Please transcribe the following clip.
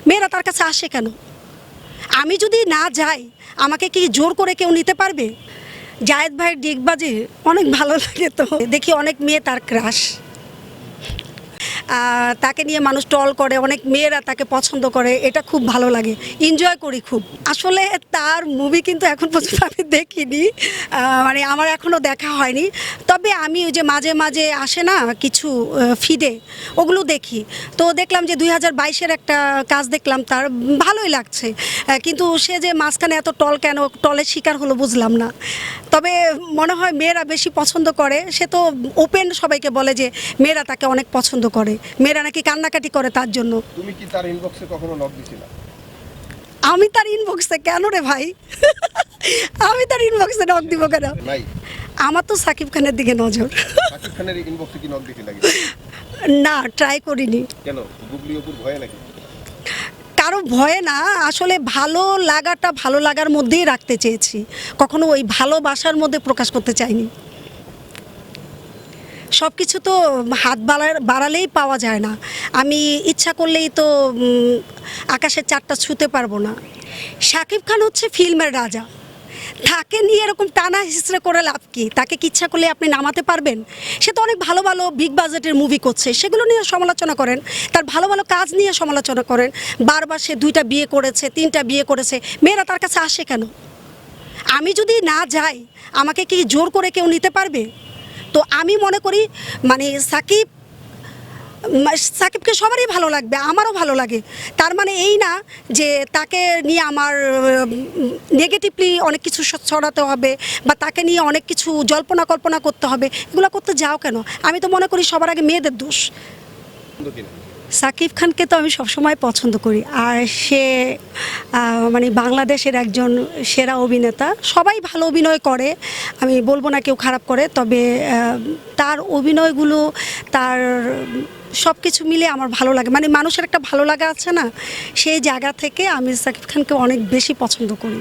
মেয়েরা তার কাছে আসে কেন? আমি যদি না যাই আমাকে কি জোর করে কেউ নিতে পারবে? জায়েদ ভাইয়ের ডিগবাজি অনেক ভালো লাগে, তো দেখি অনেক মেয়ে তার ক্রাশ, তাকে নিয়ে মানুষ ট্রল করে, অনেক মেয়েরা তাকে পছন্দ করে, এটা খুব ভালো লাগে, এনজয় করি খুব। আসলে তার মুভি কিন্তু এখন পর্যন্ত আমি দেখিনি, মানে আমার এখনও দেখা হয়নি। তবে আমি ওই যে মাঝে মাঝে আসে না কিছু ফিডে, ওগুলো দেখি। তো দেখলাম যে 2022-এর একটা কাজ দেখলাম, তার ভালোই লাগছে, কিন্তু সে যে মাঝখানে এত টল কেন, টলের শিকার হলো বুঝলাম না। তবে মনে হয় মেয়েরা বেশি পছন্দ করে, সে তো ওপেন সবাইকে বলে যে মেয়েরা তাকে অনেক পছন্দ করে, মেয়েরা নাকি কান্নাকাটি করে তার জন্য। তুমি কি তার ইনবক্সে কখনো নক দিছিলা? আমি তার ইনবক্সে কেন রে ভাই? আমি তার ইনবক্সে নক দিব কেন? নাই, আমার তো সাকিব খানের দিকে নজর। সাকিব খানের ইনবক্সে কি নক দিছিলা? না, ট্রাই করিনি। কেন? গুগলি অপুর ভয়ে নাকি? কারো ভয়ে না, আসলে ভালো লাগাটা ভালো লাগার মধ্যেই রাখতে চেয়েছি, কখনো ওই ভালোবাসার মধ্যে প্রকাশ করতে চাইনি। সব কিছু তো হাত বাড়ালেই পাওয়া যায় না, আমি ইচ্ছা করলেই তো আকাশের চারটা ছুঁতে পারবো না। শাকিব খান হচ্ছে ফিল্মের রাজা, তাকে নিয়ে এরকম টানা হিসড়ে করে লাভ কি? তাকে কি ইচ্ছা করলে আপনি নামাতে পারবেন? সে তো অনেক ভালো ভালো বিগ বাজেটের মুভি করছে, সেগুলো নিয়ে সমালোচনা করেন, তার ভালো ভালো কাজ নিয়ে সমালোচনা করেন। বারবার সে 2টা বিয়ে করেছে, 3টা বিয়ে করেছে, মেয়েরা তার কাছে আসে কেন? আমি যদি না যাই আমাকে কি জোর করে কেউ নিতে পারবে? তো আমি মনে করি মানে সাকিবকে সবারই ভালো লাগবে, আমারও ভালো লাগে। তার মানে এই না যে তাকে নিয়ে আমার নেগেটিভলি অনেক কিছু ছড়াতে হবে বা তাকে নিয়ে অনেক কিছু জল্পনা কল্পনা করতে হবে, এগুলো করতে যাও কেন? আমি তো মনে করি সবার আগে মেয়েদের দোষ। সাকিব খানকে তো আমি সবসময় পছন্দ করি, আর সে মানে বাংলাদেশের একজন সেরা অভিনেতা। সবাই ভালো অভিনয় করে, আমি বলবো না কেউ খারাপ করে, তবে তার অভিনয়গুলো, তার সব কিছু মিলে আমার ভালো লাগে, মানে মানুষের একটা ভালো লাগা আছে না, সেই জায়গা থেকে আমি সাকিব খানকে অনেক বেশি পছন্দ করি।